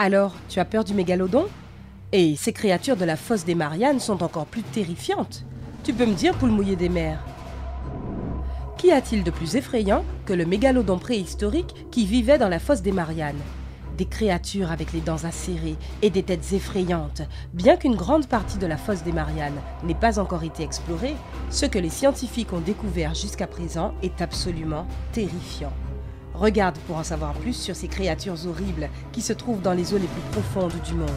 Alors, tu as peur du mégalodon? Et ces créatures de la fosse des Mariannes sont encore plus terrifiantes. Tu peux me dire, poule mouillée des mers, qu'y a-t-il de plus effrayant que le mégalodon préhistorique qui vivait dans la fosse des Mariannes? Des créatures avec les dents acérées et des têtes effrayantes. Bien qu'une grande partie de la fosse des Mariannes n'ait pas encore été explorée, ce que les scientifiques ont découvert jusqu'à présent est absolument terrifiant. Regarde pour en savoir plus sur ces créatures horribles qui se trouvent dans les eaux les plus profondes du monde.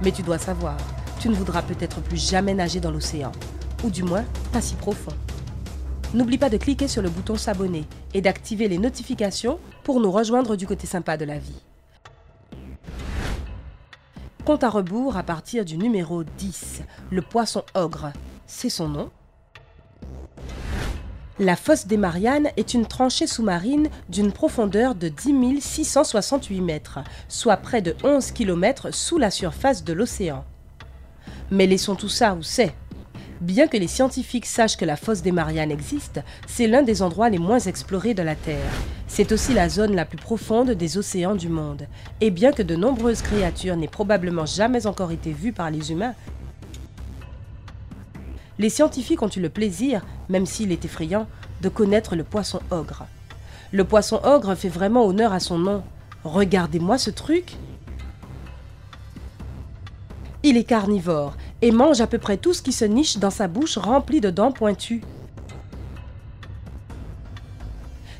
Mais tu dois savoir, tu ne voudras peut-être plus jamais nager dans l'océan, ou du moins pas si profond. N'oublie pas de cliquer sur le bouton s'abonner et d'activer les notifications pour nous rejoindre du côté sympa de la vie. Compte à rebours à partir du numéro 10, le poisson ogre, c'est son nom. La fosse des Mariannes est une tranchée sous-marine d'une profondeur de 10 668 mètres, soit près de 11 km sous la surface de l'océan. Mais laissons tout ça où c'est. Bien que les scientifiques sachent que la fosse des Mariannes existe, c'est l'un des endroits les moins explorés de la Terre. C'est aussi la zone la plus profonde des océans du monde. Et bien que de nombreuses créatures n'aient probablement jamais encore été vues par les humains, les scientifiques ont eu le plaisir, même s'il est effrayant, de connaître le poisson ogre. Le poisson ogre fait vraiment honneur à son nom. Regardez-moi ce truc! Il est carnivore et mange à peu près tout ce qui se niche dans sa bouche remplie de dents pointues.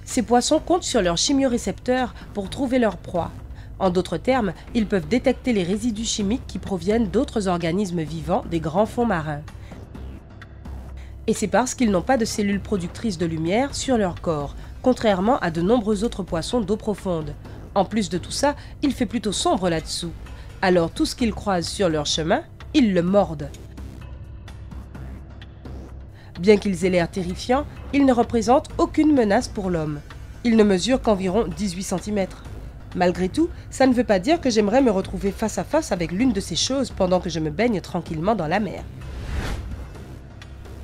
Ces poissons comptent sur leurs chimiorécepteurs pour trouver leur proie. En d'autres termes, ils peuvent détecter les résidus chimiques qui proviennent d'autres organismes vivants des grands fonds marins. Et c'est parce qu'ils n'ont pas de cellules productrices de lumière sur leur corps, contrairement à de nombreux autres poissons d'eau profonde. En plus de tout ça, il fait plutôt sombre là-dessous. Alors tout ce qu'ils croisent sur leur chemin, ils le mordent. Bien qu'ils aient l'air terrifiants, ils ne représentent aucune menace pour l'homme. Ils ne mesurent qu'environ 18 cm. Malgré tout, ça ne veut pas dire que j'aimerais me retrouver face à face avec l'une de ces choses pendant que je me baigne tranquillement dans la mer.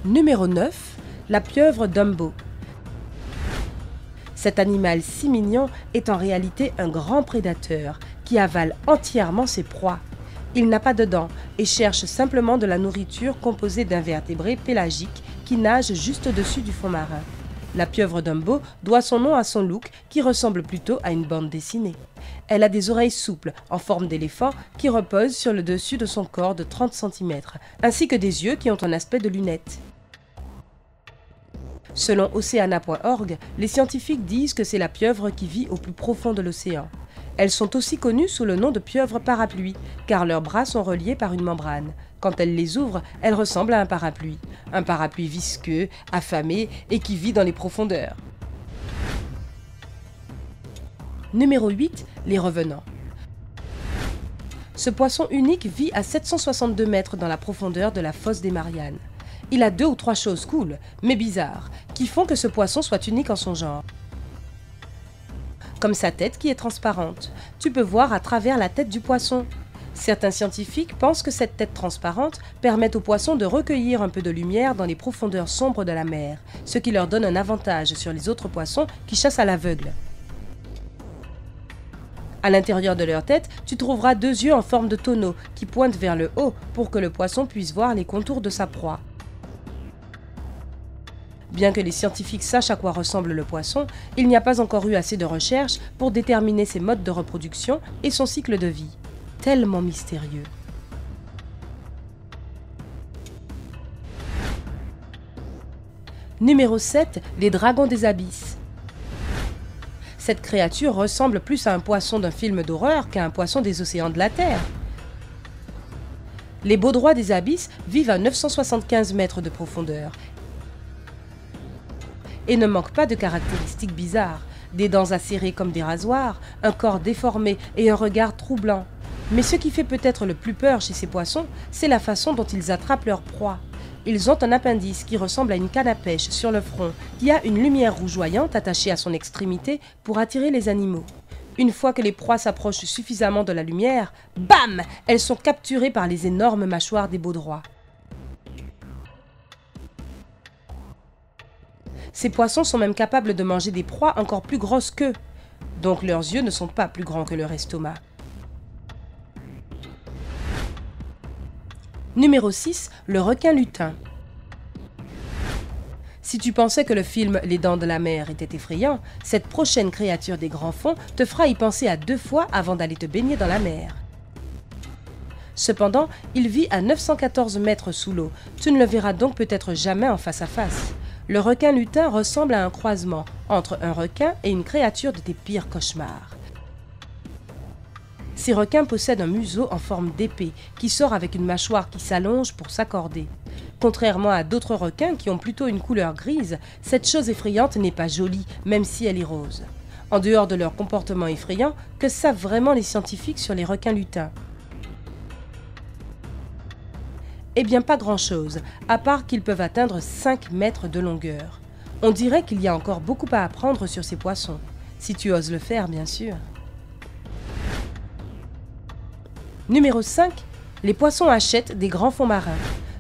Numéro 9, la pieuvre Dumbo. Cet animal si mignon est en réalité un grand prédateur qui avale entièrement ses proies. Il n'a pas de dents et cherche simplement de la nourriture composée d'invertébrés pélagiques qui nagent juste au-dessus du fond marin. La pieuvre Dumbo doit son nom à son look qui ressemble plutôt à une bande dessinée. Elle a des oreilles souples en forme d'éléphant qui reposent sur le dessus de son corps de 30 cm, ainsi que des yeux qui ont un aspect de lunettes. Selon Oceana.org, les scientifiques disent que c'est la pieuvre qui vit au plus profond de l'océan. Elles sont aussi connues sous le nom de pieuvres parapluies, car leurs bras sont reliés par une membrane. Quand elles les ouvrent, elles ressemblent à un parapluie visqueux, affamé et qui vit dans les profondeurs. Numéro 8, les revenants. Ce poisson unique vit à 762 mètres dans la profondeur de la fosse des Mariannes. Il a 2 ou 3 choses cool, mais bizarres, qui font que ce poisson soit unique en son genre. Comme sa tête qui est transparente. Tu peux voir à travers la tête du poisson. Certains scientifiques pensent que cette tête transparente permet aux poissons de recueillir un peu de lumière dans les profondeurs sombres de la mer, ce qui leur donne un avantage sur les autres poissons qui chassent à l'aveugle. À l'intérieur de leur tête, tu trouveras 2 yeux en forme de tonneau qui pointent vers le haut pour que le poisson puisse voir les contours de sa proie. Bien que les scientifiques sachent à quoi ressemble le poisson, il n'y a pas encore eu assez de recherches pour déterminer ses modes de reproduction et son cycle de vie. Tellement mystérieux. Numéro 7, les dragons des abysses. Cette créature ressemble plus à un poisson d'un film d'horreur qu'à un poisson des océans de la Terre. Les baudrois des abysses vivent à 975 mètres de profondeur et ne manquent pas de caractéristiques bizarres, des dents acérées comme des rasoirs, un corps déformé et un regard troublant. Mais ce qui fait peut-être le plus peur chez ces poissons, c'est la façon dont ils attrapent leur proie. Ils ont un appendice qui ressemble à une canne à pêche sur le front, qui a une lumière rougeoyante attachée à son extrémité pour attirer les animaux. Une fois que les proies s'approchent suffisamment de la lumière, bam! Elles sont capturées par les énormes mâchoires des baudrois. Ces poissons sont même capables de manger des proies encore plus grosses qu'eux, donc leurs yeux ne sont pas plus grands que leur estomac. Numéro 6, le requin lutin. Si tu pensais que le film Les Dents de la Mer était effrayant, cette prochaine créature des grands fonds te fera y penser à 2 fois avant d'aller te baigner dans la mer. Cependant, il vit à 914 mètres sous l'eau. Tu ne le verras donc peut-être jamais en face à face. Le requin lutin ressemble à un croisement entre un requin et une créature de tes pires cauchemars. Ces requins possèdent un museau en forme d'épée qui sort avec une mâchoire qui s'allonge pour s'accorder. Contrairement à d'autres requins qui ont plutôt une couleur grise, cette chose effrayante n'est pas jolie, même si elle est rose. En dehors de leur comportement effrayant, que savent vraiment les scientifiques sur les requins lutins? Eh bien pas grand-chose, à part qu'ils peuvent atteindre 5 mètres de longueur. On dirait qu'il y a encore beaucoup à apprendre sur ces poissons, si tu oses le faire bien sûr. Numéro 5. Les poissons hachette des grands fonds marins.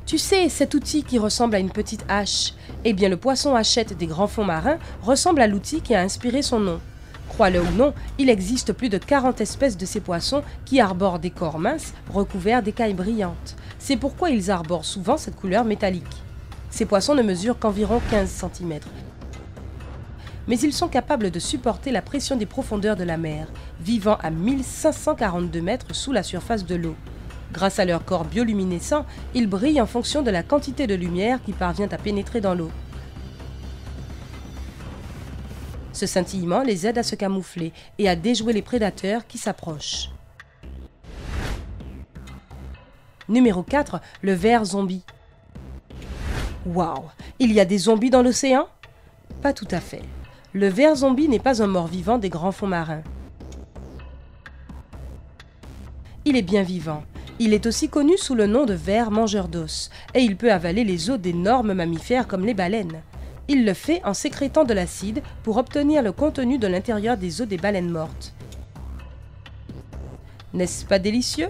Tu sais, cet outil qui ressemble à une petite hache. Eh bien le poisson hachette des grands fonds marins ressemble à l'outil qui a inspiré son nom. Crois-le ou non, il existe plus de 40 espèces de ces poissons qui arborent des corps minces recouverts d'écailles brillantes. C'est pourquoi ils arborent souvent cette couleur métallique. Ces poissons ne mesurent qu'environ 15 cm. Mais ils sont capables de supporter la pression des profondeurs de la mer, vivant à 1542 mètres sous la surface de l'eau. Grâce à leur corps bioluminescent, ils brillent en fonction de la quantité de lumière qui parvient à pénétrer dans l'eau. Ce scintillement les aide à se camoufler et à déjouer les prédateurs qui s'approchent. Numéro 4, le ver zombie. Waouh, il y a des zombies dans l'océan? Pas tout à fait. Le ver zombie n'est pas un mort-vivant des grands fonds marins. Il est bien vivant. Il est aussi connu sous le nom de ver mangeur d'os et il peut avaler les os d'énormes mammifères comme les baleines. Il le fait en sécrétant de l'acide pour obtenir le contenu de l'intérieur des os des baleines mortes. N'est-ce pas délicieux?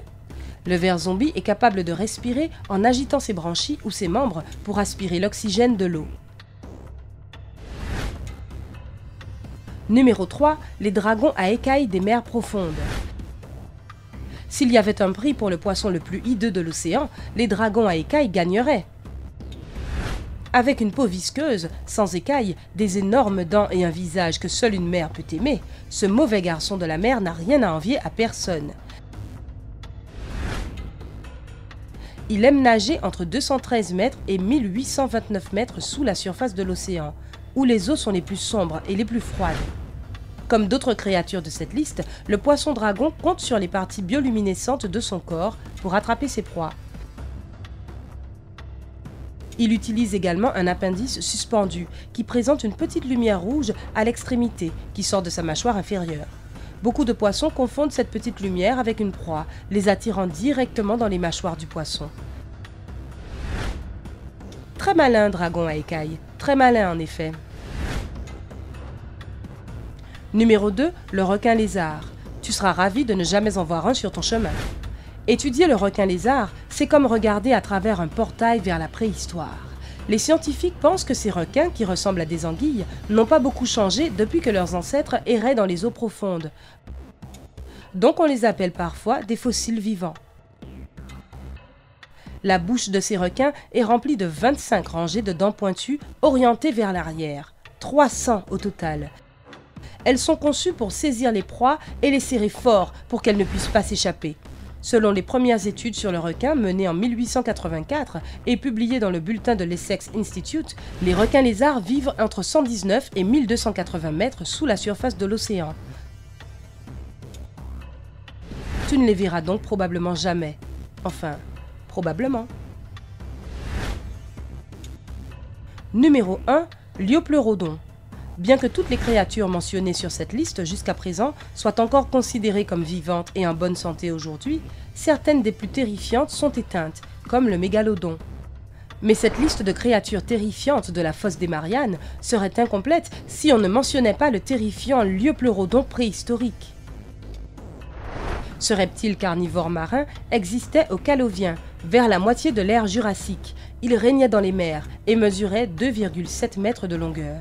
Le ver zombie est capable de respirer en agitant ses branchies ou ses membres pour aspirer l'oxygène de l'eau. Numéro 3, les dragons à écailles des mers profondes. S'il y avait un prix pour le poisson le plus hideux de l'océan, les dragons à écailles gagneraient. Avec une peau visqueuse, sans écailles, des énormes dents et un visage que seule une mère peut aimer, ce mauvais garçon de la mer n'a rien à envier à personne. Il aime nager entre 213 mètres et 1829 mètres sous la surface de l'océan, où les eaux sont les plus sombres et les plus froides. Comme d'autres créatures de cette liste, le poisson dragon compte sur les parties bioluminescentes de son corps pour attraper ses proies. Il utilise également un appendice suspendu qui présente une petite lumière rouge à l'extrémité qui sort de sa mâchoire inférieure. Beaucoup de poissons confondent cette petite lumière avec une proie, les attirant directement dans les mâchoires du poisson. Très malin dragon à écailles, très malin en effet. Numéro 2, le requin lézard. Tu seras ravi de ne jamais en voir un sur ton chemin. Étudier le requin lézard, c'est comme regarder à travers un portail vers la préhistoire. Les scientifiques pensent que ces requins, qui ressemblent à des anguilles, n'ont pas beaucoup changé depuis que leurs ancêtres erraient dans les eaux profondes. Donc on les appelle parfois des fossiles vivants. La bouche de ces requins est remplie de 25 rangées de dents pointues orientées vers l'arrière, 300 au total. Elles sont conçues pour saisir les proies et les serrer fort pour qu'elles ne puissent pas s'échapper. Selon les premières études sur le requin menées en 1884 et publiées dans le bulletin de l'Essex Institute, les requins lézards vivent entre 119 et 1280 mètres sous la surface de l'océan. Tu ne les verras donc probablement jamais. Enfin, probablement. Numéro 1, l'Iopleurodon. Bien que toutes les créatures mentionnées sur cette liste jusqu'à présent soient encore considérées comme vivantes et en bonne santé aujourd'hui, certaines des plus terrifiantes sont éteintes, comme le mégalodon. Mais cette liste de créatures terrifiantes de la fosse des Mariannes serait incomplète si on ne mentionnait pas le terrifiant Liopleurodon préhistorique. Ce reptile carnivore marin existait au Calovien, vers la moitié de l'ère jurassique. Il régnait dans les mers et mesurait 2,7 mètres de longueur.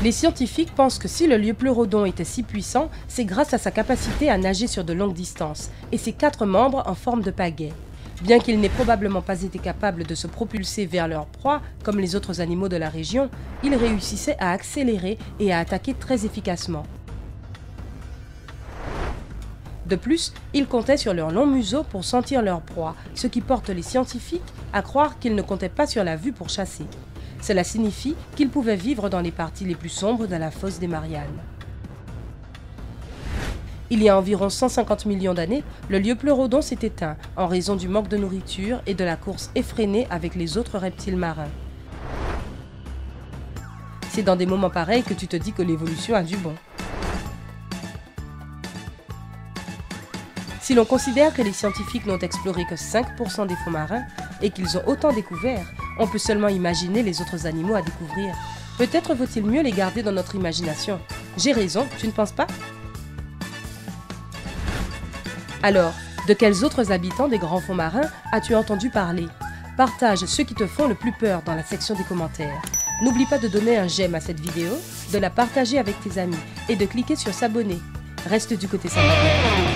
Les scientifiques pensent que si le Liopleurodon était si puissant, c'est grâce à sa capacité à nager sur de longues distances et ses 4 membres en forme de pagaie. Bien qu'ils n'aient probablement pas été capables de se propulser vers leur proie, comme les autres animaux de la région, ils réussissaient à accélérer et à attaquer très efficacement. De plus, ils comptaient sur leur long museau pour sentir leur proie, ce qui porte les scientifiques à croire qu'ils ne comptaient pas sur la vue pour chasser. Cela signifie qu'ils pouvaient vivre dans les parties les plus sombres de la fosse des Mariannes. Il y a environ 150 millions d'années, le Lieu-Pleurodon s'est éteint en raison du manque de nourriture et de la course effrénée avec les autres reptiles marins. C'est dans des moments pareils que tu te dis que l'évolution a du bon. Si l'on considère que les scientifiques n'ont exploré que 5% des fonds marins et qu'ils ont autant découvert, on peut seulement imaginer les autres animaux à découvrir. Peut-être vaut-il mieux les garder dans notre imagination. J'ai raison, tu ne penses pas? Alors, de quels autres habitants des grands fonds marins as-tu entendu parler? Partage ceux qui te font le plus peur dans la section des commentaires. N'oublie pas de donner un j'aime à cette vidéo, de la partager avec tes amis et de cliquer sur s'abonner. Reste du côté sympathique.